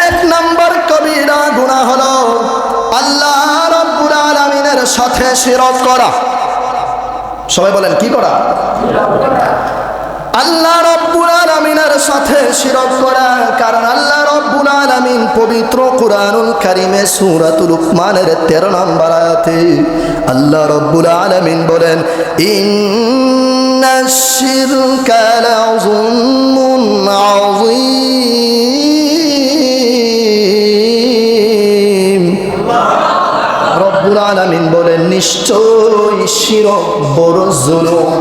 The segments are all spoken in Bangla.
এক নম্বর কবিরা গুনাহ হলো আল্লাহ রাব্বুল আলামিনের সাথে শিরক করা। সবাই বলেন কি করা? আল্লাহ রাব্বুল আলামিনের সাথে শিরক করা। কারণ আল্লাহ রাব্বুল আলামিন পবিত্র কুরআনুল কারীমে সূরাতুল লুকমানের 13 নম্বর আয়াতে আল্লাহ রাব্বুল আলামিন বলেন, ইন্নাশ শিরকা লাযুলমুন আযীম। রব্বুল আলামিন বলেন, নিশ্চয় শিরক বড় জুলুম,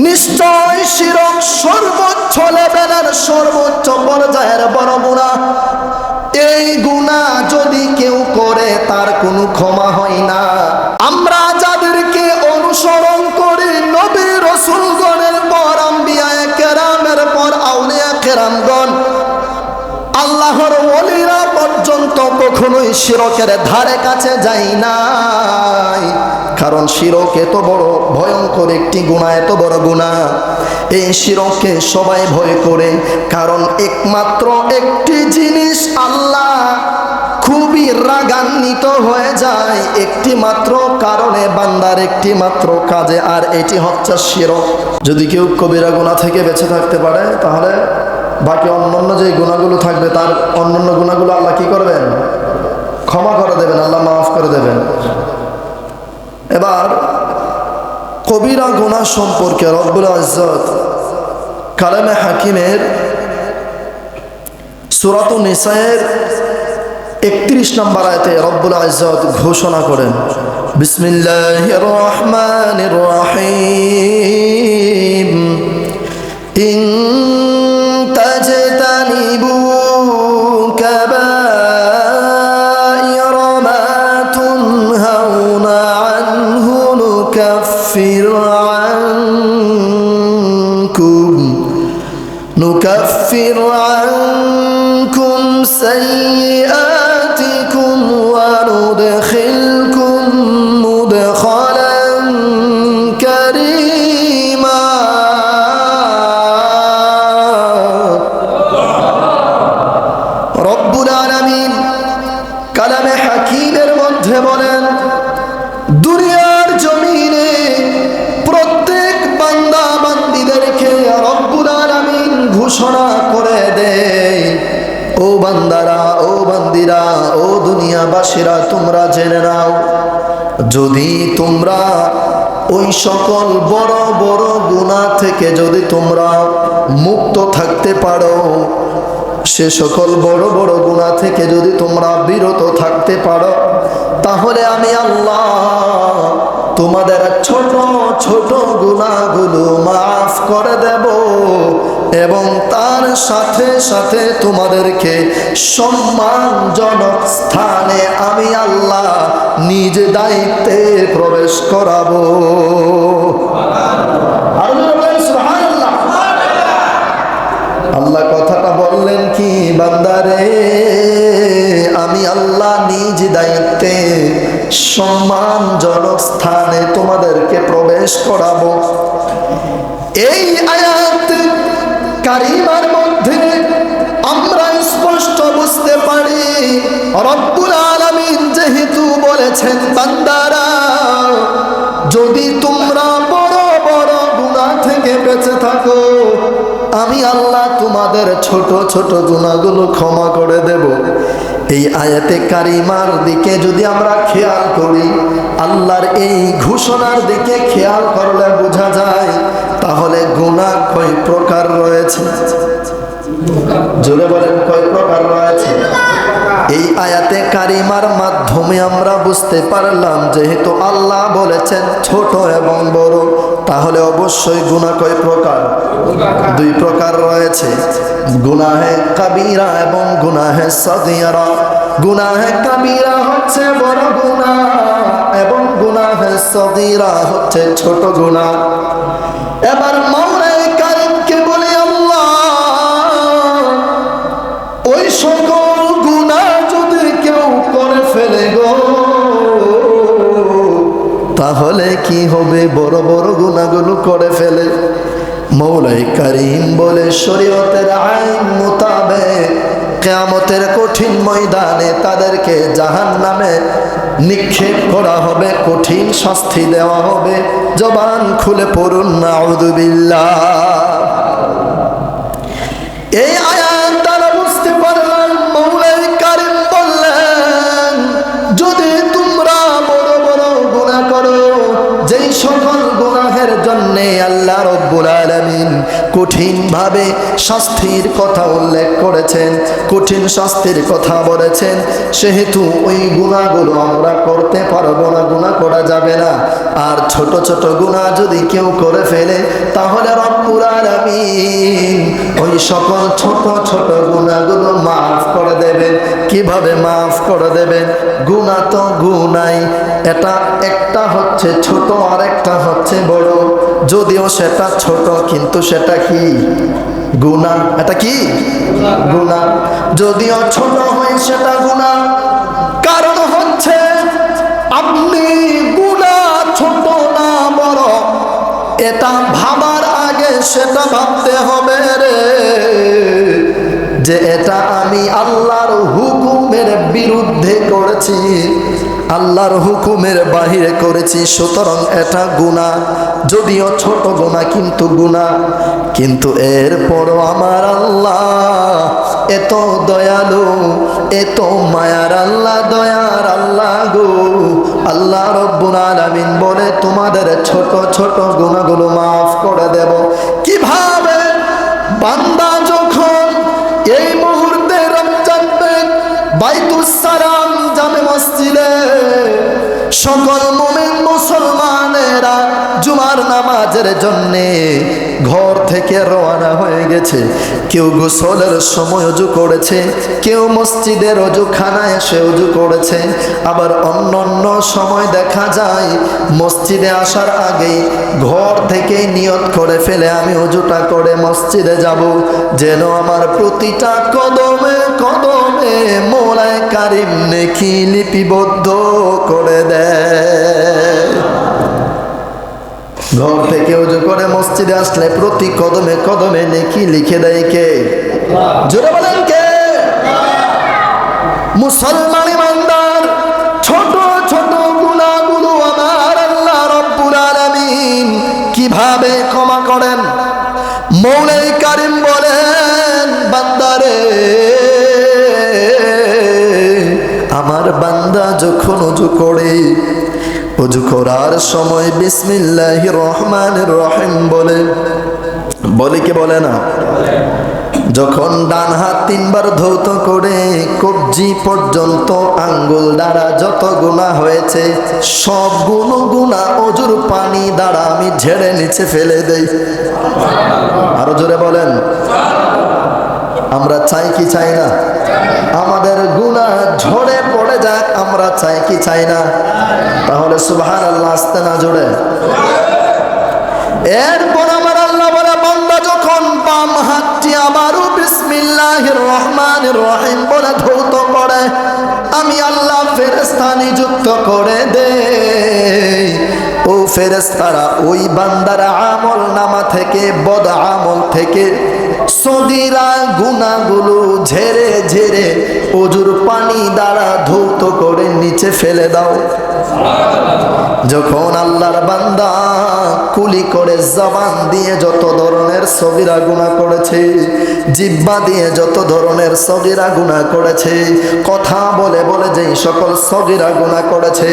নিশ্চয় শিরক সর্বোচ্চ লেভেলের সর্বোচ্চ পর্যায়ের বড় গুনাহ। এই গুনাহ যদি কেউ করে তার কোনো ক্ষমা হয় না। আমরা যাদেরকে অনুসরণ করি নবী রাসূলগণের পর আম্বিয়া কেরামের পর আউলিয়া কেরামগণ, আল্লাহর ওলিরা পর্যন্ত কখনোই শিরকের ধারে কাছে যায় নাই। কারণ শিরক এত বড় ভয়ঙ্কর একটি গুনাহ, এত বড় গুনাহ, এই শিরককে সবাই ভয় করে। কারণ একমাত্র একটি জিনিস আল্লাহ খুবই রাগান্বিত হয়ে যায় একটি মাত্র কারণে, বান্দার একটি মাত্র কাজে, আর এটি হচ্ছে শিরক। যদি কেউ কবিরা গুনাহ থেকে বেঁচে থাকতে পারে তাহলে বাকি অন্যান্য যে গুনাহগুলো থাকবে তার অন্যান্য গুনাহগুলো আল্লাহ কি করবেন? ক্ষমা করে দেবেন, আল্লাহ মাফ করে দেবেন। এবার কবিরা গুনাহ সম্পর্কে রব্বুল ইজ্জত কালামে হাকিমের সূরাতুন নিসায়ের 31 নম্বর আয়াতে রব্বুল ইজ্জত ঘোষণা করেন, বিসমিল্লাহির রহমানির রহিম, ইন তাজতানিবু কাবাইরা মা তুনহাউনা আনহু নুকাফির আনকুম সাইয়্যাতিকুম ওয়া নুদখিলকুম মুদখালান কারীমা। রব্বুল আলামিন কালামে হাকিমের মধ্যে বলেন, দুনিয়ার জমিনে প্রত্যেক বান্দা বান্দীদেরকে রব্বুল আলামিন ঘোষণা করে দেয়, ও বান্দারা, ও বান্দীরা, ও দুনিয়াবাসীরা, তোমরা জেনে নাও, যদি তোমরা ওই সকল বড় বড় গুনাহ থেকে যদি তোমরা মুক্ত থাকতে পারো, সে সকল বড় বড় গুনাহ থেকে যদি তোমরা বিরত থাকতে পারো, তাহলে আমি আল্লাহ তোমাদের ছোট ছোট গুনাহগুলো মাফ করে দেব এবং তার সাথে সাথে তোমাদেরকে সম্মানজনক স্থানে আমি আল্লাহ নিজ দায়িত্বে প্রবেশ করাবো। আল্লাহ কথাটা বললেন কি, বান্দারে, আমি আল্লাহ নিজ দায়িত্বে সম্মানজনক স্থানে তোমাদেরকে প্রবেশ করাবো। এই আয়াত কারিমার মধ্যে আমরা স্পষ্ট বুঝতে পারি রব্বুল আলামিন যেহেতু বলেছেন, বান্দারা, যদি তোমরা বড় বড় গুনাহ থেকে বেঁচে থাকো, আমি আল্লাহ তোমাদের ছোট ছোট গুনাহগুলো ক্ষমা করে দেব। এই আয়াতে কারিমার দিকে যদি আমরা খেয়াল করি, আল্লাহর এই ঘোষণার দিকে খেয়াল করলে বোঝা যায় তাহলে গুনাহ কয় প্রকার রয়েছে। জোরে বলেন, কয় প্রকার রয়েছে? এই আয়াতে কারিমার মাধ্যমে আমরা বুঝতে পারলাম যেহেতু আল্লাহ বলেছেন ছোট এবং বড়, তাহলে অবশ্যই গুনাহ কয় প্রকার? 2 প্রকার রয়েছে, গুনাহে কাবীরা এবং গুনাহে সগীরা। গুনাহে কাবীরা হচ্ছে বড় গুনাহ এবং গুনাহে সগীরা হচ্ছে ছোট গুনাহ। এবার মাওলায়ে কারীমকে বলে, আল্লাহ, ওই সকল গুনাহ যদি কেউ করে ফেলে গো, তাহলে কি হবে? বড় বড় গুনাহগুলো করে ফেলে। মাওলায়ে কারীম বলে, শরীয়তের আইন মোতাবেক কিয়ামতের কঠিন ময়দানে তাদেরকে জাহান্নামে নিক্ষেপ করা হবে, কঠিন শাস্তি দেওয়া হবে। জবান খুলে পড়ুন নাউযুবিল্লাহ। এই আয়াত দ্বারা বুঝতে পারলাম মওলাই কারীম বললেন, যদি তোমরা বড় বড় গুনাহ করো, যেই সকল গুনাহের জন্য আল্লাহ রাব্বুল আলামিন কঠিন ভাবে শাস্তির কথা উল্লেখ করেছেন, কঠিন শাস্তির কথা বলেছেন, সেহেতু ওই গুনাহগুলো আমরা করতে পারবো না, গুনাহ করা যাবে না। আর ছোট ছোট গুনাহ যদি কেউ করে ফেলে তাহলে রব্বুল আলামিন ওই সকল ছোট ছোট গুনাহগুলো মাফ করে দেবেন। কিভাবে মাফ করে দেবেন? গুনাহ তো গুনাই, এটা একটা হচ্ছে ছোট আর একটা হচ্ছে বড়। যদিও সেটা ছোট কিন্তু সেটা কি? গুনাহ। এটা কি? গুনাহ। যদিও ছোট হয় সেটা গুনাহ। কারণ হচ্ছে আপনি গুনাহ ছোট না বড় এটা ভাবার আগে সেটা ভাবতে হবে রে, যে এটা আমি আল্লাহর হুকুমের বিরুদ্ধে করেছি, আল্লাহর হুকুমের বাহিরে করেছি, সুতরাং এটা গুনাহ। যদিও ছোট গুনাহ কিন্তু গুনাহ। কিন্তু এরপরও আমার আল্লাহ এত দয়ালু, এত মায়ার আল্লাহ, দয়ার আল্লাহ গো। আল্লাহ রব্বুল আলামিন বলে তোমাদের ছোট ছোট গুনাহগুলো মাফ করে দেব। কিভাবে? বান্দা যখন এই মুহূর্তে রমজান বাইতুস সালাম জামে মসজিদে সকল মুমিন মুসলমানেরা জুমার নামাজের জন্য ঘর থেকে রওনা হয়ে গেছে। কেউ গোসলের সময় ওযু করেছে, কেউ মসজিদের ওযুখানায় এসে ওযু করেছে। আবার অন্য অন্য সময় দেখা যায় মসজিদে আসার আগে ঘর থেকে নিয়ত করে ফেলে আমি ওযুটা করে মসজিদে যাব, যেন আমার প্রতিটা কদমে কদমে মওলাই কারীম নেকি লিপিবদ্ধ করে দেয়। ঘর থেকে ওযু করে মসজিদে আসলে প্রতি কদমে কদমে নেকি লিখে দেয় কে? জোরে বলেন কে? মুসলমান ইমানদার ছোট ছোট গুনাহগুলো আমার আল্লাহ রাব্বুল আলামিন কিভাবে ক্ষমা করেন? মওলাই কারীম বলেন, বান্দারে আমার বান্দা যখন ওযু করে, ওযু করার সময় বিসমিল্লাহির রহমানির রহিম বলে, বলে কি বলে না? যখন ডান হাত তিনবার ধৌত করে কবজি পর্যন্ত আঙ্গুল দ্বারা যত গুনাহ হয়েছে সবগুলো গুনাহ ওযুর পানি দ্বারা আমি ঝেড়ে নিচে ফেলে দেই। আরো জোরে বলেন। আমরা চাই কি চাই না? আমাদের গুনাহ ঝরে পড়ে যাক, আমরা চাই কি চাই না? তাহলে সুবহানাল্লাহ আসতে না জোরে। এরপর আমার আল্লাহ বলে, বান্দা যখন বাম হাতটি আবারও বিসমিল্লাহির রহমানির রহিম বলে ধৌত করে, আমি আল্লাহ ফেরেশতা নিযুক্ত করে দেই। ও ফেরেশতারা ওই বান্দার আমল নামা থেকে, বদ আমল থেকে সগীরা গুনাহগুলো ঝেড়ে ঝেড়ে ওযুর পানি দ্বারা ধৌত করে নিচে ফেলে দাও। যখন আল্লাহর বান্দা কুলি করে জবান দিয়ে যত ধরনের সগীরা গুনাহ করেছে, জিহ্বা দিয়ে যত ধরনের সগীরা গুনাহ করেছে, কথা বলে বলে যেই সকল সগীরা গুনাহ করেছে,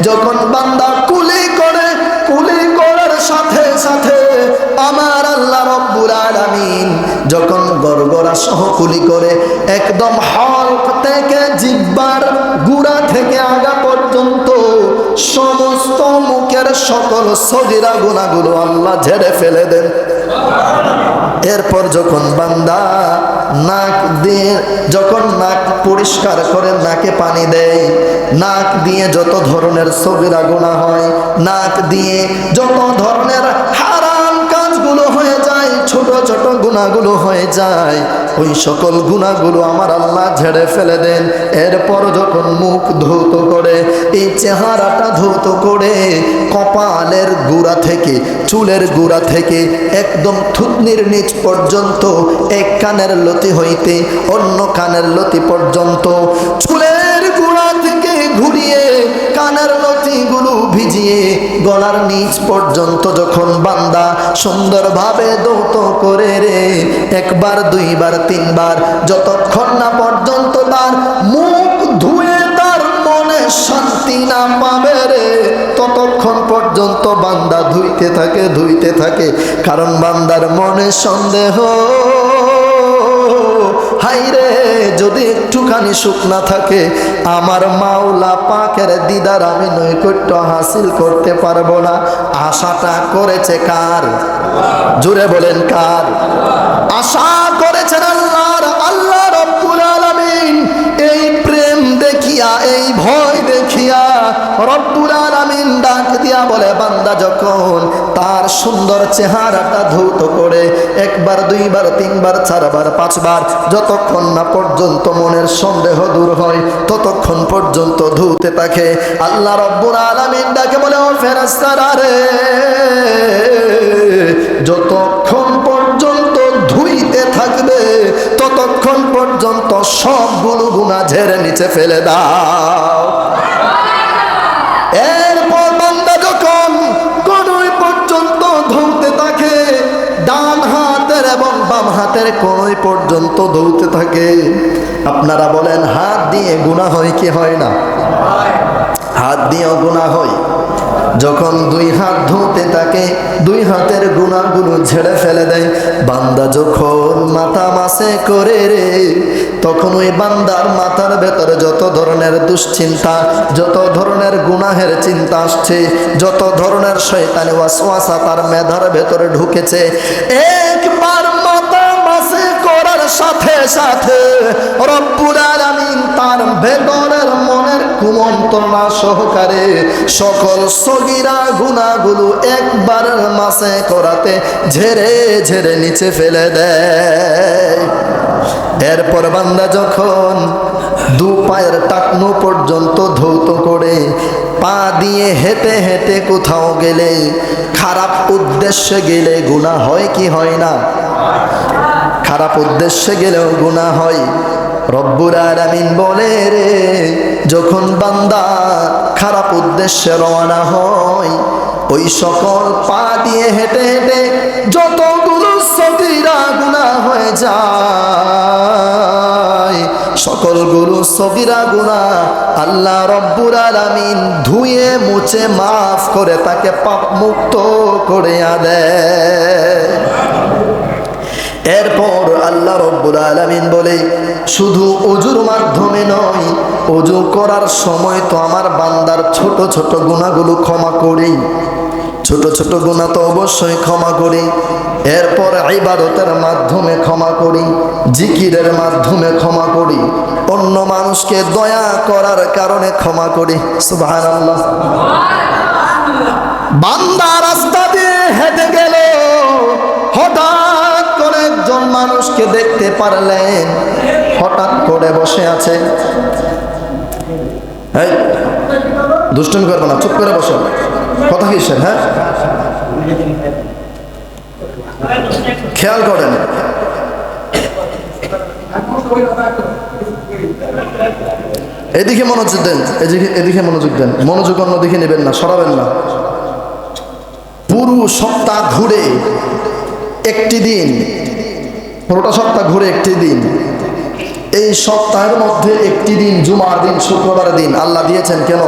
যখন বান্দা কুলি করে, কুলি করার সাথে সাথে আমার আল্লাহ রাব্বুল আলামিন যখন গরগরা সহ কুলি করে একদম হলক থেকে জিহ্বার গুড়া থেকে আগা পর্যন্ত সমস্ত মুখের সকল সগীরা গুনাহগুলো আল্লাহ ঝেড়ে ফেলে দেন। এরপর যখন বান্দা নাক দিয়ে যখন নাক পরিষ্কার করে নাকে পানি দেয়, নাক দিয়ে যত ধরনের সগীরা গুনাহ হয়, নাক দিয়ে যত ধরনের হারাম কাজগুলো হয়ে যায়, ছোট ছোট গুনাহগুলো হয়ে যায়, ওই সকল গুনাহগুলো আমার আল্লাহ ঝেড়ে ফেলে দেন। এরপর যখন মুখ ধৌত করে, এই চেহারাটা ধৌত করে, কপালের গোড়া থেকে, চুলের গোড়া থেকে একদম থুতনির নিচ পর্যন্ত, এক কানের লতি হইতে অন্য কানের লতি পর্যন্ত, চুলের গোড়া থেকে ঘুরিয়ে কানের লতিগুলো ভিজিয়ে গলার নিচ পর্যন্ত যখন বান্দা সুন্দরভাবে ধৌত করে রে, একবার, দুইবার, তিনবার, যতক্ষণ না পর্যন্ত তার মুখ ধুয়ে তার মনে শান্তি না পাবে রে, ততক্ষণ পর্যন্ত বান্দা ধুইতে থাকে। কারণ বান্দার মনে সন্দেহ, হাইরে যদি একটুখানি সুখ না থাকে, আমার মাওলা পাকের দিদার আমি নৈকট্য হাসিল করতে পারবো না। আশাটা করেছে কার? জুড়ে বলেন কার? আশা করেছেন আল্লাহর। আল্লাহ রব্বুল আলামিন এই প্রেম দেখিয়া, এই ভয় দেখিয়া রব্বুল আলামিন ডাক দিয়া বলে, বান্দা যখন তার সুন্দর চেহারাটা ধৌত করে একবার, দুইবার, তিনবার, চারবার, পাঁচবার, যতক্ষণ না পর্যন্ত মনের সন্দেহ দূর হয় ততক্ষণ পর্যন্ত ধুতে থাকে। আল্লাহ রব্বুল আলামিন ডাকে বলে, ও ফেরেশতারা রে, যতক্ষণ পর্যন্ত ধুইতে থাকবে ততক্ষণ পর্যন্ত সবগুলো গুনাহ ঝেড়ে নিচে ফেলে দাও। এরপর বান্দা যখন কোনই পর্যন্ত ধুতে থাকে, ডান হাতের এবং বাম হাতের কোনই পর্যন্ত ধুতে থাকে। আপনারা বলেন, হাত দিয়ে গুনাহ হয় কি হয় না? হাত দিয়েও গুনাহ হয়। যখন দুই হাত ধুতে থাকে, দুই হাতের গুনাহগুলো ঝেড়ে ফেলে দেয়। বান্দা যখন মাথা মাসে করে রে, তখন ওই বান্দার মাথার ভেতরে যত ধরনের দুশ্চিন্তা, যত ধরনের গুনাহের চিন্তা আসছে, যত ধরনের শয়তানি ওয়াসওয়াসা তার মেধার ভেতরে ঢুকেছে, একবার মাথা মাসে করার সাথে সাথে রব্বুল আলামিন তার ভেতরের মনের কুমন্ত্রণা সহকারে সকল সগীরা গুনাহগুলো একবারের মাসে করাতে ঝেড়ে ঝেড়ে নিচে ফেলে দেয়। এরপর বান্দা যখন দু পায়ের টাকনো পর্যন্ত ধৌত করে, পা দিয়ে হেঁটে হেঁটে কোথাও গেলে, খারাপ উদ্দেশ্যে গেলে গুনাহ হয় কি হয় না? খারাপ উদ্দেশ্যে গেলেও গুনাহ হয়। রব্বুল আলামিন বলে রে, যখন বান্দা খারাপ উদ্দেশ্যে রওনা হয়, ওই সকল পা দিয়ে হেঁটে হেঁটে যতগুলো সগীরা গুনাহ হয়ে যায়, সকলগুলো সগীরা গুনাহ আল্লাহ রব্বুল আলামিন ধুয়ে মুছে মাফ করে তাকে পাপ মুক্ত করে দেয়। এরপর আল্লাহ রব্বুল আলামিন বলে, শুধু ওযুর মাধ্যমে নয়, ওযু করার সময় তো আমার বান্দার ছোট ছোট গুনাহগুলো ক্ষমা করি। ছোট ছোট গুনাহ তো অবশ্যই ক্ষমা করি। এরপর ইবাদতের মাধ্যমে ক্ষমা করি, জিকিরের মাধ্যমে ক্ষমা করি, অন্য মানুষকে দয়া করার কারণে ক্ষমা করি। সুবহানাল্লাহ। বান্দা রাস্তা দিয়ে হেঁটে গেল, হঠাৎ করে একজন মানুষকে দেখতে পারলেন, হঠাৎ করে বসে আছে। এই দুষ্টুমি করবে না, চুপ করে বসো। কথা কিসের? হ্যাঁ, খেয়াল করেন। এদিকে মনোযোগ দেন, এদিকে মনোযোগ দেন। মনোযোগ অন্যদিকে নেবেন না, সরাবেন না। পুরো সপ্তাহ ঘুরে একটি দিন, পুরোটা সপ্তাহ ঘুরে একটি দিন, এই সপ্তাহের মধ্যে একটি দিন জুমার দিন, শুক্রবারের দিন আল্লাহ দিয়েছেন। কেন?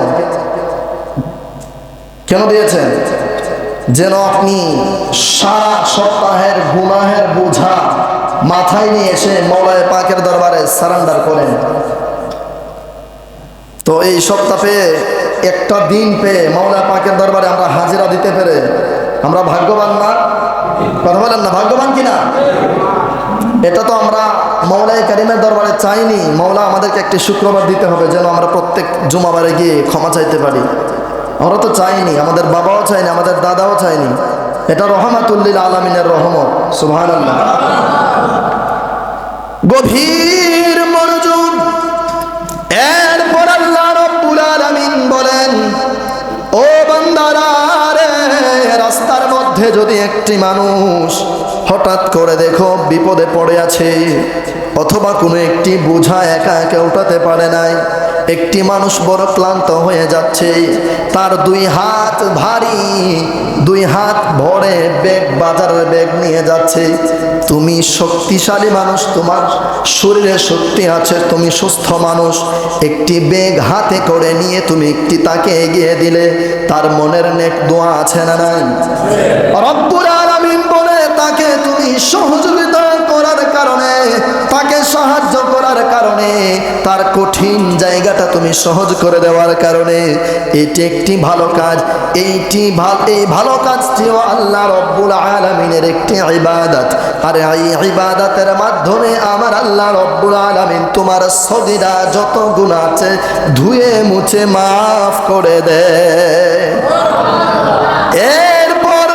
কেন দিয়েছেন? যেন আপনি সারা সপ্তাহের গুনাহের বোঝা মাথায় নিয়ে এসে মওলায়ে পাকের দরবারে সারেন্ডার করেন। তো এই সপ্তাহ পেয়ে, একটা দিন পেয়ে মওলায়ে পাকের দরবারে আমরা হাজিরা দিতে পেরে আমরা ভাগ্যবান না? কথা বলেন না, ভাগ্যবান কিনা? এটা তো আমরা মওলায়ে কারিমের দরবারে চাইনি। মওলা আমাদেরকে একটি শুক্রবার দিতে হবে যেন আমরা প্রত্যেক জুমাবারে গিয়ে ক্ষমা চাইতে পারি। আমরা তো চাইনি, আমাদের বাবাও চাইনি, আমাদের দাদাও চাইনি। এটা রহমাতুল লিল আলামিনের রহমত। সুবহানাল্লাহ। গভীর মনোযোগ। এরপর আল্লাহ রাব্বুল আলামিন বলেন, ও বান্দারা রে, রাস্তার মধ্যে যদি একটি মানুষ হঠাৎ করে দেখো বিপদে পড়ে আছে, অথবা কোনো একটি বোঝা একা একা উঠাতে পারে নাই, একটি মানুষ বড় ক্লান্ত হয়ে যাচ্ছে, তার দুই হাত ভারী, দুই হাত ভরে ব্যাগ, বাজারের ব্যাগ নিয়ে যাচ্ছে, তুমি শক্তিশালী মানুষ, তোমার শরীরে শক্তি আছে, তুমি সুস্থ মানুষ, একটি ব্যাগ হাতে করে নিয়ে তুমি একটি তাকে এগিয়ে দিলে তার মনের নেক দোয়া আছে না নাই? রব্বুল আলামিন বলে তাকে তুমি সহযোগিতা করার কারণে, তাকে সাহায্য করার কারণে, তার কঠিন জায়গাটা তুমি সহজ করে দেওয়ার কারণে এটি একটি ভালো কাজ। এই ভালো কাজটিও আল্লাহ রব্বুল আলামিনের একটি ইবাদত। আর এই ইবাদতের মাধ্যমে আমার আল্লাহ রব্বুল আলামিন তোমার সগীরা যত গুনাহ আছে ধুয়ে মুছে মাফ করে দেয়। এরপর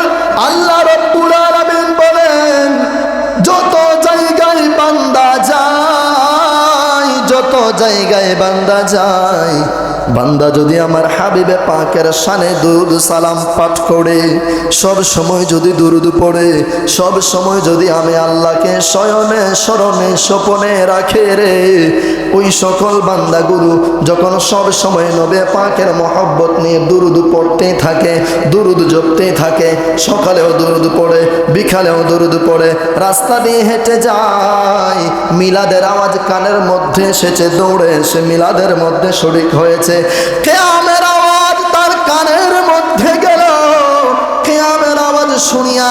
আল্লাহ রব্বুল আলামিন বলেন, যত জায়গায় বান্দা যায়, যত জায়গায় বান্দা যায়, বান্দা যদি আমার হাবিবে পাকের শানে দুরূদ সালাম পাঠ করে, সব সময় যদি দুরূদ পড়ে, সব সময় যদি আমি আল্লাহকে শয়নে স্মরণে স্বপনে রাখে রে, ওই সকল বান্দাগুলো যখন সব সময় নবী পাকের মহব্বত নিয়ে দুরূদ পড়তেই থাকে, দুরূদ জপতেই থাকে, সকালেও দুরূদ পড়ে, বিকালেও দুরূদ পড়ে, রাস্তা দিয়ে হেঁটে যায়, মিলাদের আওয়াজ কানের মধ্যে এসেছে, দৌড়ে এসে মিলাদের মধ্যে শরীক হয়েছে, কিয়ামের আওয়াজ তার কানের মধ্যে গেল, কিয়ামের আওয়াজ শুনিয়া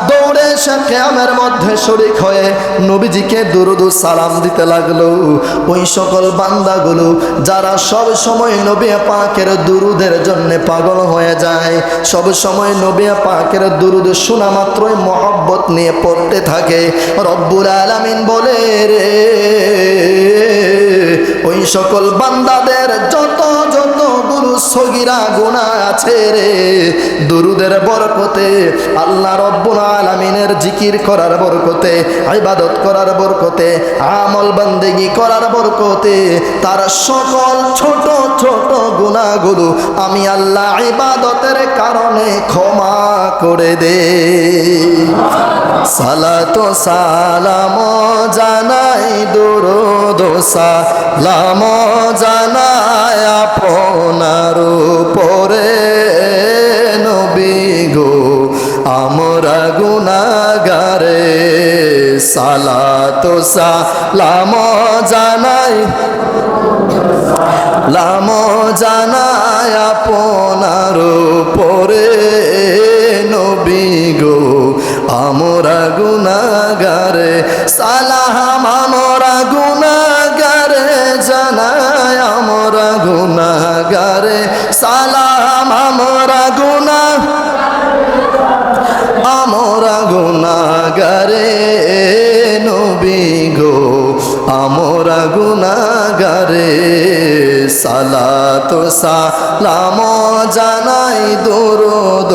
দৌড়ে এসে কিয়ামের মধ্যে শরীক হয়ে নবীজিকে দুরূদ সালাম দিতে লাগলো। ওই সকল বান্দাগুলো যারা সব সময় নবী পাকের দুরূদের জন্য পাগল হয়ে যায়, সব সময় নবী পাকের দুরূদ শোনা মাত্রই মহব্বত নিয়ে পড়তে থাকে, রব্বুল আলামিন বলে রে, ওই সকল বান্দাদের যত যত গুরু সগীরা গুনাহ আছে রে, দুরূদের বরকতে, আল্লাহ রব্বুল আলামিনের জিকির করার বরকতে, ইবাদত করার বরকতে, আমল বান্দেগি করার বরকতে, তার সকল ছোট ছোট গুনাহগুলো আমি আল্লাহ ইবাদতের কারণে ক্ষমা করে দে। সালাতু সালাম জানাই, দুরূদ সালাম জানাই আপনার উপরে নবী গো আমরা গুনাহগারে, সালাতু সালাম জানাই, লাম জানাই আপনার উপরে নবী গো আমরা গুনাহগারে, সালাম আমরা গুনাহগারে জানাই, আমরা গুনাহগারে, সালাম আমরা গুনাহগারে নবী গো আমরা গুনাহগারে, সালাতু সালাম জানাই, দুরূদ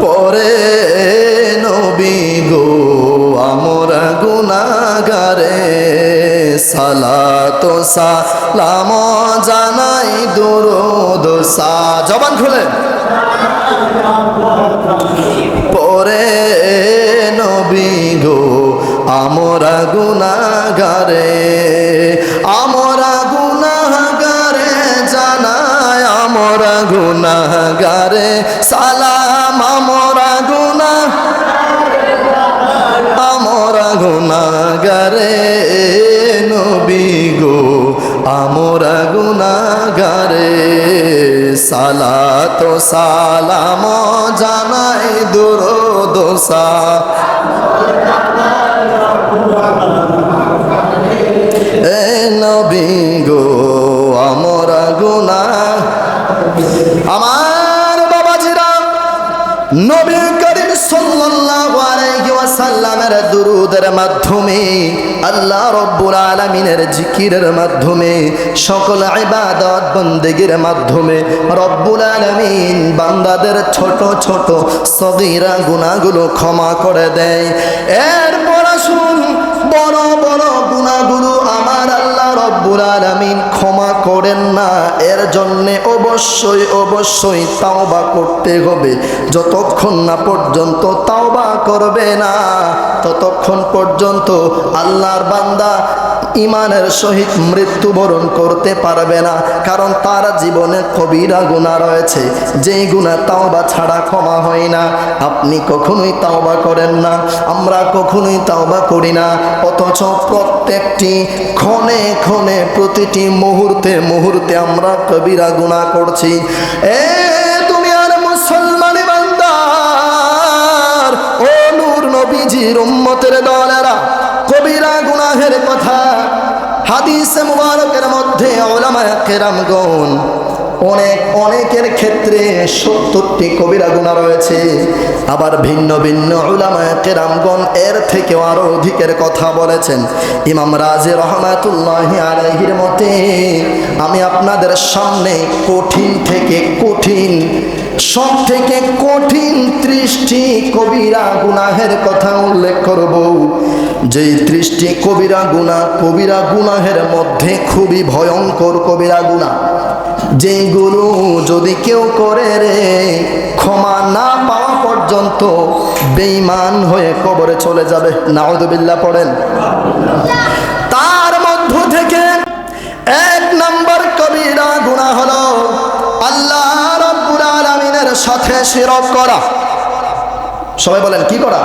পরে নবী গো আমরা গুনাহগারে, সালাতু সালাম জানাই, দুরূদ জবান খুলে পরে নবী গো আমরা গুনাহগারে, আমরা গুনাহগারে জানাই, আমরা গুনাহগারে, সালাম আমরা গুনাহগারে নবী গো আমরা গুনাহগারে, সালাতু সালাম জানাই, দুরূদ এ নবী গো আমরা গুনাহ। আমার বাবাজিরা, নবী করিম সাল্লাল্লাহু আলাইহি ওয়াসাল্লামের দুরূদের মাধ্যমে, আল্লাহ রব্বুল আলামিনের জিকিরের মাধ্যমে, সকল ইবাদত বন্দেগীর মাধ্যমে রব্বুল আলামিন বান্দাদের ছোট ছোট সগীরা গুনাহগুলো ক্ষমা করে দেয়। এরপর আসুন, বড় বড় গুনাহগুলো আমার আল্লাহ রব্বুল আলামিন ক্ষমা করেন না। এর জন্য অবশ্যই অবশ্যই তাওবা করতে হবে। যতক্ষণ না পর্যন্ত তাওবা করবে না, ততক্ষণ পর্যন্ত আল্লাহর বান্দা ইমানের সহিত মৃত্যুবরণ করতে পারবে না। কারণ তার জীবনে কবিরা গুনাহ রয়েছে, যেই গুনাহ তাওবা ছাড়া ক্ষমা হয় না। আপনি কখনোই তাওবা করেন না, আমরা কখনোই তাওবা করি না, অথচ প্রত্যেকটি ক্ষণে ক্ষণে প্রতিটি মুহূর্তে মুহূর্তে আমরা কবিরা গুনাহ করছি। দুনিয়ার মুসলমান বান্দার, ও নূর নবীজির উম্মতের দলেরা, কবিরা গুনাহের কথা হাদিসে মুবারকের মধ্যে উলামায়ে কেরামগণ অনেকের ক্ষেত্রে 70টি কবিরা গুনাহ রয়েছে। আবার ভিন্ন ভিন্ন উলামায়ে কেরামগণ এর থেকেও আরো অধিকের কথা বলেছেন। ইমাম রাজি রহমাতুল্লাহি আলাইহির মতে আমি আপনাদের সামনে কঠিন থেকে কঠিন, সব থেকে কঠিন 30টি কবিরা গুনাহের কথা উল্লেখ করব। যেই 30টি কবিরা গুনাহের মধ্যে খুবই ভয়ঙ্কর কবিরা গুনাহ, যেগুলো যদি কেউ করে রে, ক্ষমা না পাওয়া পর্যন্ত বেঈমান হয়ে কবরে চলে যাবে। নাউযুবিল্লাহ পড়েন। তার মধ্য থেকে 1 নম্বর কবিরা গুনাহ হলো আল্লাহ রাব্বুল আলামিনের সাথে শিরক করা। সবাই বলেন, কি করা?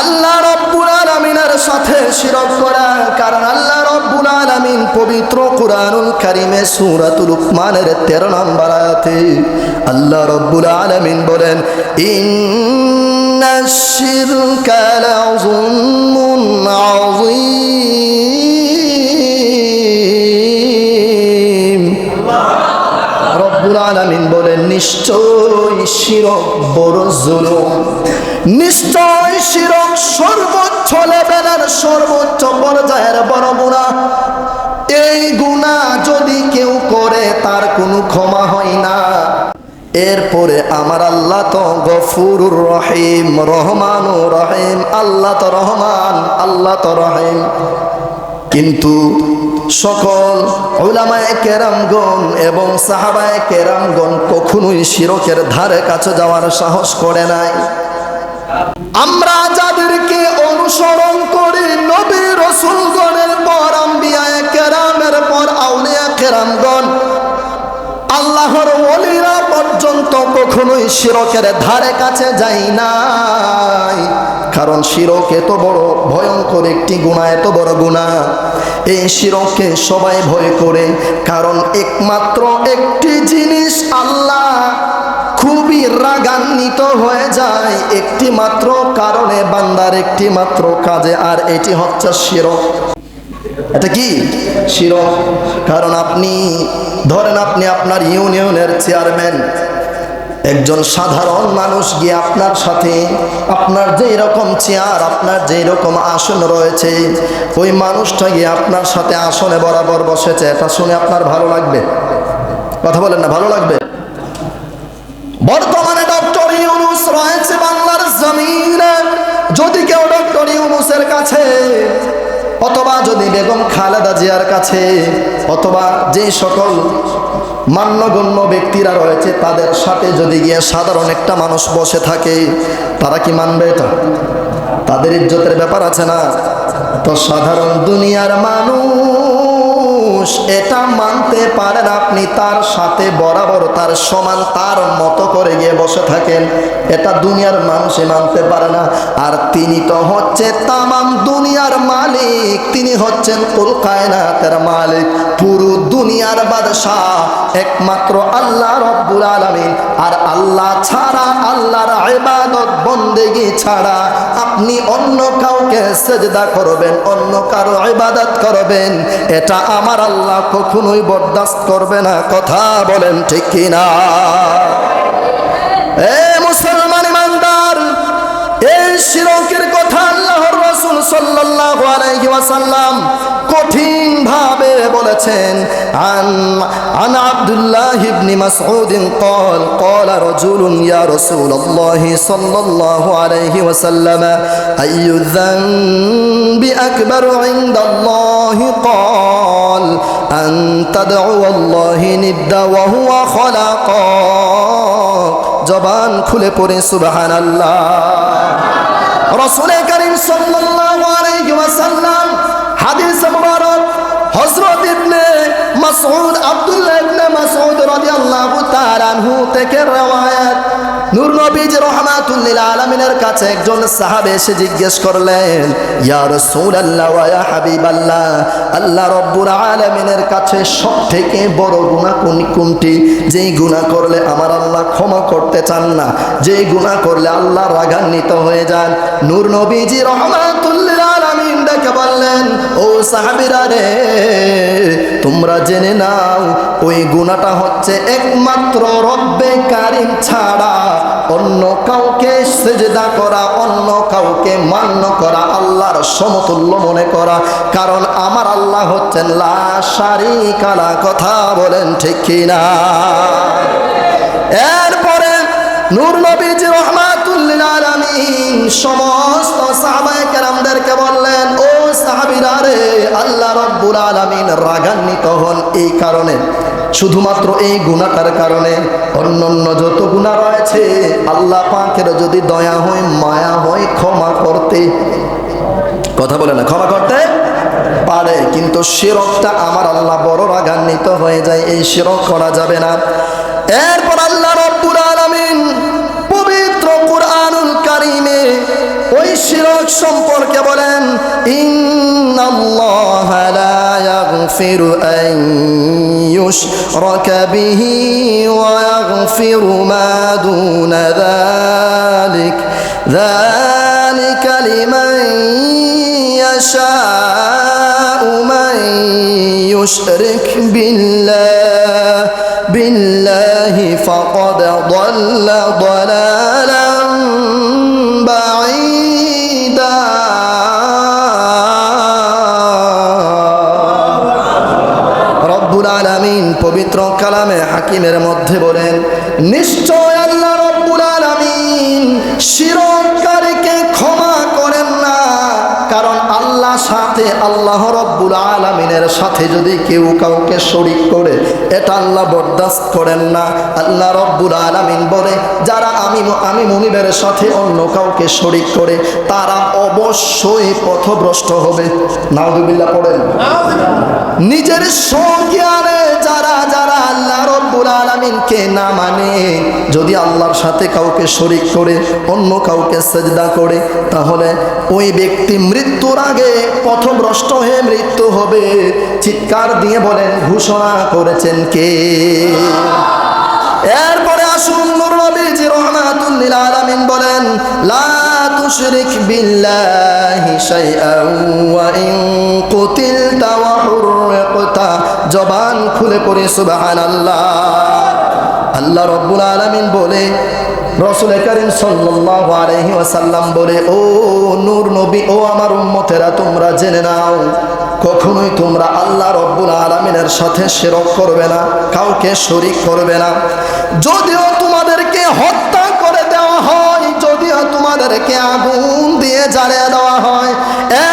আল্লাহ রাব্বুল আলামিনের সাথে শিরক করা। কারণ আল্লাহ রাব্বুল আলামিন পবিত্র কুরআনুল কারীমে সূরাতুল লুকমানের 13 নম্বর আয়াতে আল্লাহ রাব্বুল আলামিন বলেন, ইন্নাশ শিরকা লাযুলমুন আযীম। রব্বুল আলামিন বলেন, নিশ্চয় শিরক বড় জুলুম, নিশ্চয় শিরক সর্বোচ্চ লেভেলের সর্বোচ্চ পর্যায়ের বড় গুনাহ। এই গুনাহ যদি কেউ করে তার কোনো ক্ষমা হয় না। এরপরে আমার আল্লাহ তো গফুরুর রহিম, রহমানুর রহিম। আল্লাহ তো রহমান, আল্লাহ তো রহিম। কিন্তু সকল উলামায়ে কেরামগণ এবং সাহাবায়ে কেরামগণ কখনোই শিরকের ধারে কাছে যাওয়ার সাহস করে নাই। আমরা যাদেরকে অনুসরণ করি, নবী রাসূলগণের পর আম্বিয়ায়ে কেরামের পর আউলিয়া কেরামগণ, আল্লাহর ওলিরা পর্যন্ত কখনোই শিরকের ধারে কাছে যায় নাই। কারণ শিরক এত বড় ভয়ঙ্কর একটি গুনাহ, এত বড় গুনাহ। এই শিরককে সবাই ভয় করে, কারণ একমাত্র একটি জিনিস আল্লাহ খুবই রাগান্বিত হয়ে যায় একটি মাত্র কারণে, বান্দার একটি মাত্র কাজে, আর এটি হচ্ছে শিরক। এটা কি? শিরক। কারণ আপনি ধরেন, আপনি আপনার ইউনিয়নের চেয়ারম্যান, একজন সাধারণ মানুষ গিয়ে আপনার সাথে, আপনার যেই রকম চেয়ার, আপনার যেই রকম আসন রয়েছে, ওই মানুষটা গিয়ে আপনার সাথে আসনে বরাবর বসেছে, এটা শুনে আপনার ভালো লাগবে? কথা বলেন না, ভালো লাগবে? বর্তমানে ডক্টর ইউনূস রয়েছে বাংলার জমিনে। যদি কেউ ডক্টর ইউনূসের কাছে, অথবা যদি বেগম খালেদা জিয়ার কাছে, অথবা যে সকল মান্যগণ্য ব্যক্তিরা রয়েছে তাদের সাথে যদি গিয়ে সাধারণ একটা মানুষ বসে থাকে, তারা কি মানবে? এটা তাদের ইজ্জতের ব্যাপার আছে না? তো সাধারণ দুনিয়ার মানুষ এটা মানতে পারেন। আপনি তার সাথে বরাবর তার সমান, তার মতো করে গিয়ে বসে থাকেন, এটা দুনিয়ার মানুষই মানতে পারে না। আর তিনি তো হচ্ছে তামাম দুনিয়ার মালিক, তিনি হচ্ছেন কুল কায়নাতের মালিক, পুরো দুনিয়ার বাদশাহ একমাত্র আল্লাহ রব্বুল আলামিন। আর আল্লাহ ছাড়া, আল্লাহর ইবাদত বন্দেগী ছাড়া আপনি অন্য কাউকে সিজদা করবেন, অন্য কারো ইবাদত করবেন, এটা আমার আল্লাহ কখনোই বরদাস্ত করবে না। কথা বলেন ঠিক কি না? এ মুসলমান ইমানদার, এই শিরকের কথা আলাইহি ওয়াসাল্লাম কঠিন ভাবে বলেছেন আন আব্দুল্লাহ ইবনে মাসউদ قال قال رجل يا رسول الله صلى الله عليه وسلم أي الذنب أكبر عند الله قال أن تدعو الله ندا وهو خلق জবান খুলে পড়ে সুবহানাল্লাহ। রাসূল করিম সাল্লাল্লাহু আলাইহি ওয়াসাল্লাম হাদিস মুবারক হযরত ইবনে মাসউদ আব্দুল্লাহ ইবনে মাসউদ রাদিয়াল্লাহু তাআলা আনহু থেকে রওয়ায়াত। নূর নবীজি রাহমাতুল লিল আলামিনের কাছে একজন সাহাবী এসে জিজ্ঞেস করলেন, ইয়া রাসূলুল্লাহ ওয়া ইয়া হাবিবাল্লাহ, আল্লাহ রাব্বুল আলামিনের কাছে সবথেকে বড় গুনাহ কোনটি? যেই গুনাহ করলে আমার আল্লাহ ক্ষমা করতে চান না, যেই গুনাহ করলে আল্লাহ রাগান্বিত হয়ে যান। নূর নবীজি রাহমাতুল লিল আলামিন ডেকে বললেন, ও সাহাবীরা রে, তোমরা জেনে নাও ওই গুনাহটা হচ্ছে একমাত্র রব্বে কারীম ছাড়া অন্য কাউকে সিজদা করা, অন্য কাউকে মান্য করা, আল্লাহর সমতুল্য মনে করা। কারণ আমার আল্লাহ হচ্ছেন লা শারীকা লা। কথা বলেন ঠিক কিনা? এরপরে নূর নবীজি রাহমাতুল লিল আলামিন সমস্ত সাহাবায়ে কেরামদেরকে বললেন, ও সাহাবীরা রে, আল্লাহ রাব্বুল আলামিন রাগান্বিত হন এই কারণে, শুধুমাত্র এই গুনাহটার কারণে। অন্যান্য যত গুনাহ রয়েছে আল্লাহ পাকের যদি দয়া হয়, মায়া হয়, ক্ষমা করতে, কথা বলে না, ক্ষমা করতে পারে, কিন্তু শিরকটা আমার আল্লাহ বড় রাগান্বিত হয়ে যায়, এই শিরক করা যাবে না। এরপর আল্লাহ রাব্বুল আলামিন পবিত্র কুরআনুল কারীমে ওই শিরক সম্পর্কে বলেন, ইন্নাল্লাহা লা ইয়াগফিরু আন ইউশরাকা বিহি ওয়া ইয়াগফিরু মা দুনা যালিকা লিমান ইয়াশাউ মান ইউশরিক বিল্লাহি ফাকাদ দাল্লা দালালান বাঈদা। রব্বুল আলামিন পবিত্র কালামে হাকিমের মধ্যে বলেন, নিশ্চয় আল্লাহ রব্বুল আলামিন শিরককারীকে ক্ষমা করেন না। কারণ আল্লাহ সাথে, আল্লাহ রব্বুল আলামিনের সাথে যদি কেউ কাউকে শরীক করে, এটা আল্লাহ বরদাস্ত করেন না। আল্লাহ রব্বুল আলামিন বলে, যারা আমি মুনিবের সাথে অন্য কাউকে শরীক করে তারা অবশ্যই পথভ্রষ্ট হবে। নাউযুবিল্লাহ পড়েন। নিজের স্বজ্ঞানে যারা যারা আল্লাহ রব্বুল আলামিনকে না মানে, যদি আল্লাহর সাথে কাউকে শরীক করে, অন্য কাউকে সিজদা করে, তাহলে ওই ব্যক্তি মৃত্যুর আগে পথভ্রষ্ট হয়ে মৃত্যু হবে। চিৎকার দিয়ে বলেন, ঘোষণা করেছেন কে? এরপরে আসুন নূর নবীজি রাহমাতুল লিল আলামিন বলেন, লা তুশরিক বিল্লাহি শাইআন ওয়া ইন কুতিলতা ওয়া হুররিকতা। জবান খুলে পড়ে সুবহানাল্লাহ। আল্লাহ রাব্বুল আলামিন বলে, রাসূল করিম সাল্লাল্লাহু আলাইহি ওয়াসাল্লাম বলে, ও নূর নবী, ও আমার উম্মতেরা, তোমরা জেনে নাও, কখনোই তোমরা আল্লাহ রব্বুল আলামিনের সাথে শিরক করবে না, কাউকে শরীক করবে না। যদিও তোমাদেরকে হত্যা করে দেওয়া হয়, যদিও তোমাদেরকে আগুন দিয়ে জ্বালিয়ে দেওয়া হয়,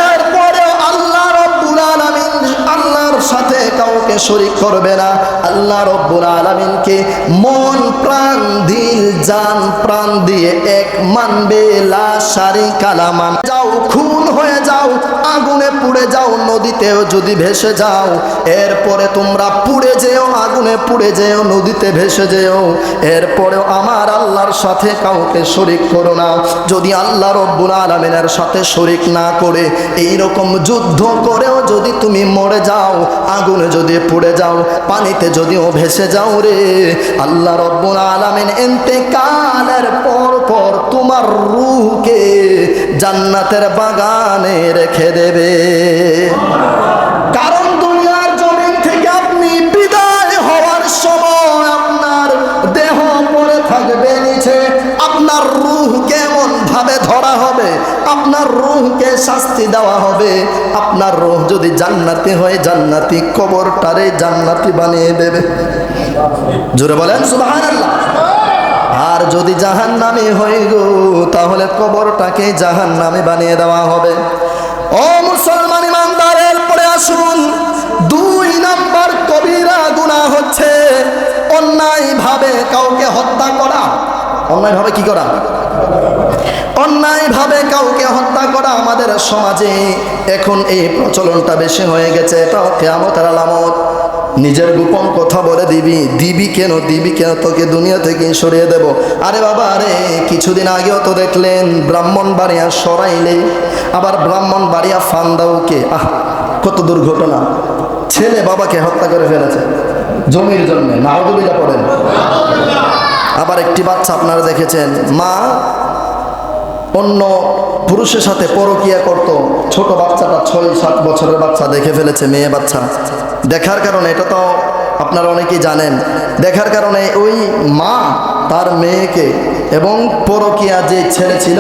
এরপরেও আল্লাহ রব্বুল আলামিন আল্লাহর সাথে কাউকে শরীক করবে না। আল্লাহ রব্বুল আলামিনকে মন প্রাণ দিল জান প্রাণ দিয়ে এক মানবে, লা শারীকা লা। মান যাও, খুন হয়ে যাও, আগুনে পুড়ে যাও, নদীতেও যদি ভেসে যাও, এরপরে তোমরা পুড়ে যেও, আগুনে পুড়ে যেও, নদীতে ভেসে যেও, এরপরেও আমার আল্লাহর সাথে কাউকে শরীক করো না। যদি আল্লাহ রব্বুল আলামিনের সাথে শরীক না করে এইরকম যুদ্ধ করেও যদি তুমি মরে যাও, আগুনে যদি পুড়ে যাও, পানিতে যদিও ভেসে যাও রে, আল্লাহ রব্বুল আলামিন ইন্তেকালের পর তোমার রূহকে জান্নাতের বাগানে রেখে দেবে। কারণ দুনিয়ার জমিন থেকে আপনি বিদায় হওয়ার সময় আপনার দেহ পড়ে থাকবে নিচে, আপনার রূহ কেমন ভাবে ধরা হবে হবে, আপনার রূহকে শাস্তি দেওয়া হবে। আপনার রূহ যদি জান্নাতি হয়, জান্নাতি কবরটারে জান্নাতি বানিয়ে দেবে। জোরে বলেন সুবহানাল্লাহ। আর যদি জাহান্নামী হয়ে গো, তাহলে কবরটাকে জাহান্নামী বানিয়ে দেওয়া হবে। ও মুসলমান ইমানদারের পরে আসুন, 2 নাম্বার কবিরা গুনাহ হচ্ছে অন্যায়ভাবে কাউকে হত্যা করা। অন্যায়ভাবে কি করা? অন্যায়ভাবে কাউকে হত্যা করা। আমাদের সমাজে এখন এই প্রচলনটা বেশি হয়ে গেছে। এটাও কিয়ামতের আলামত। নিজের গোপন কথা বলে দিবি কেন তোকে দুনিয়া থেকে সরিয়ে দেব। আরে বাবা, আরে কিছুদিন আগেও তো দেখলেন ব্রাহ্মণবাড়িয়া সরাইলে, আবার ব্রাহ্মণবাড়িয়া ফান্দাউকে, কত দুর্ঘটনা। ছেলে বাবাকে হত্যা করে ফেলেছে জমির জন্য, নাউযুবিল্লাহ পড়েন। আবার একটি বাচ্চা আপনারা দেখেছেন, মা অন্য পুরুষের সাথে পরকিয়া করত, ছোট বাচ্চাটা 6-7 বছরের বাচ্চা দেখে ফেলেছে, মেয়ে বাচ্চা। দেখার কারণে, এটা তো আপনারা অনেকেই জানেন, দেখার কারণে ওই মা তার মেয়েকে এবং পরকিয়া যে ছেলে ছিল,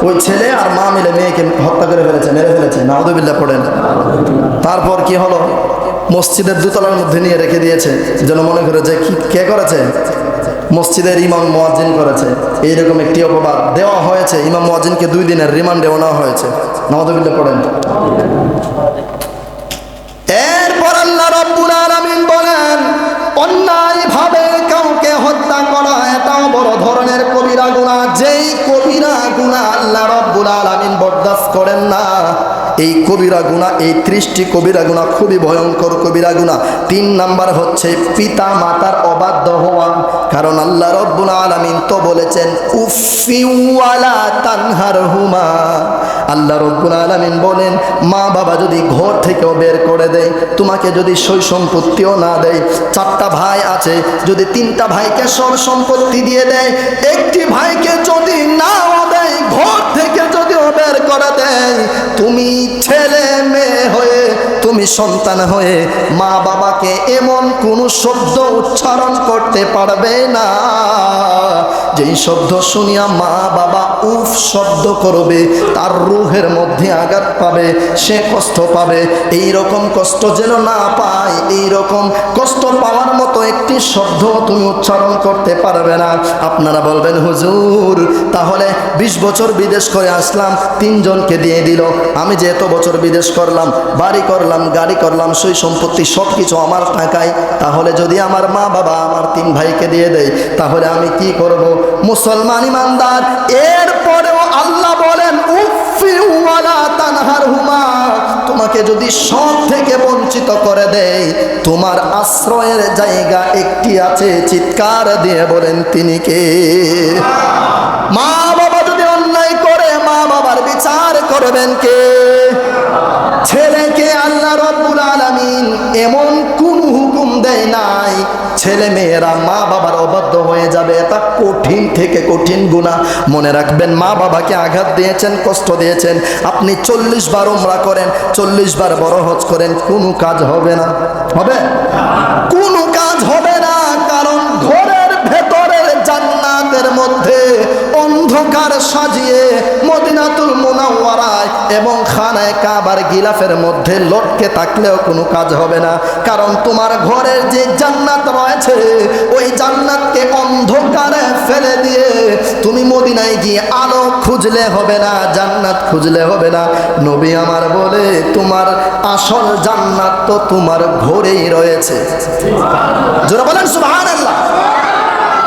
ওই ছেলে আর মা মিলে মেয়েকে হত্যা করে ফেলেছে, মেরে ফেলেছে, নাউযুবিল্লাহ পড়েন। তারপর কি হলো, মসজিদের দোতলার মধ্যে নিয়ে রেখে দিয়েছে, যেন মনে করে যে কে করেছে, মসজিদের ইমাম মুয়াজ্জিন করেছে। এইরকম একটি অপবাদ দেওয়া হয়েছে। ইমাম মুয়াজ্জিনকে 2 দিনের রিমান্ডে নেওয়া হয়েছে। নাউযুবিল্লাহ পড়েন। এরপর আল্লাহ রাব্বুল আলামিন বলেন, অন্যায়ভাবে কাউকে হত্যা করা এটাও বড় ধরনের কবিরা গুনাহ। যেই কবিরা গুনাহ আল্লাহ রাব্বুল আলামিন বরদাস্ত করেন না। এই কবিরা গুনাহ, এই 30টি কবিরা গুনাহ খুবই ভয়ঙ্কর কবিরা গুনাহ। 3 নাম্বার হচ্ছে পিতা মাতার অবাধ্য হওয়া। কারণ আল্লাহ রাব্বুল আলামিন তো বলেছেন, উফি ওয়ালা তানহারহুমা। আল্লাহ রাব্বুল আলামিন বলেন, মা বাবা যদি ঘর থেকেও বের করে দেয়, তোমাকে যদি সই সম্পত্তিও না দেয়, 4টা ভাই আছে, যদি 3টা ভাইকে সব সম্পত্তি দিয়ে দেয়, একটি ভাইকে যদি নাও দেয়, ঘর থেকে যদিও বের করে দেয়, তুমি ছেলে মেয়ে হয়ে, তুমি সন্তান হয়ে মা বাবাকে এমন কোনো শব্দ উচ্চারণ করতে পারবে না যেই শব্দ শুনিয়া মা বাবা উফ শব্দ করবে, তার রূহের মধ্যে আঘাত পাবে, সে কষ্ট পাবে। এই রকম কষ্ট যেন না পায়, এই রকম কষ্ট পাওয়ার মতো একটি শব্দ তুমি উচ্চারণ করতে পারবে না। আপনারা বলবেন, হুজুর তাহলে 20 বছর বিদেশ করে আসলাম, 3 জনকে দিয়ে দিল, আমি যে এত বছর বিদেশ করলাম, বাড়ি করলাম, গাড়ি করলাম, সই সম্পত্তি সব কিছু আমার টাকায়, তাহলে যদি আমার মা বাবা আমার 3 ভাইকে দিয়ে দেয়, তাহলে আমি কি করব? মুসলমান ইমানদার, এরপরেও আল্লাহ বলেন, উফি ওয়ালা তানহারহুমা। তোমাকে যদি সব থেকে বঞ্চিত করে দেয়, তোমার আশ্রয়ের জায়গা একটি আছে, চিৎকার দিয়ে বলেন তিনি কে? মা বাবা যদি অন্যায় করে, মা বাবার বিচার করবেন কে? ছেলেকে আল্লাহ রাব্বুল আলামিন এমন কোন হুকুম দেয় নাই ছেলে মেয়েরা মা বাবার অবাধ্য হয়ে যাবে। এটা কঠিন থেকে কঠিন গুনাহ। মনে রাখবেন, মা বাবাকে আঘাত দিয়েছেন, কষ্ট দিয়েছেন, আপনি 40 বার উমরা করেন, 40 বার বড় হজ করেন, কোনো কাজ হবে না। হবে? কোনো কাজ হবে না। কারণ ঘরের ভেতরের জান্নাতের মধ্যে অন্ধকার সাজিয়ে মদিনাতুল মুনাওয়ারায় এবং খানায়ে কাবার গিলাফের মধ্যে লটকে থাকলেও কোনো কাজ হবে না। কারণ তোমার ঘরের যে জান্নাত রয়েছে, ওই জান্নাতকে অন্ধকারে ফেলে দিয়ে তুমি মদিনায় গিয়ে আলো খুঁজলে হবে না, জান্নাত খুঁজলে হবে না। নবী আমার বলে, তোমার আসল জান্নাত তো তোমার ঘরেই রয়েছে। জোরে বলেন সুবহানাল্লাহ।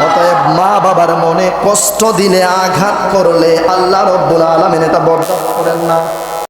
অতএব মা বাবার মনে কষ্ট দিলে, আঘাত করলে আল্লাহ রাব্বুল আলামিন এটা বরদাস্ত করেন না।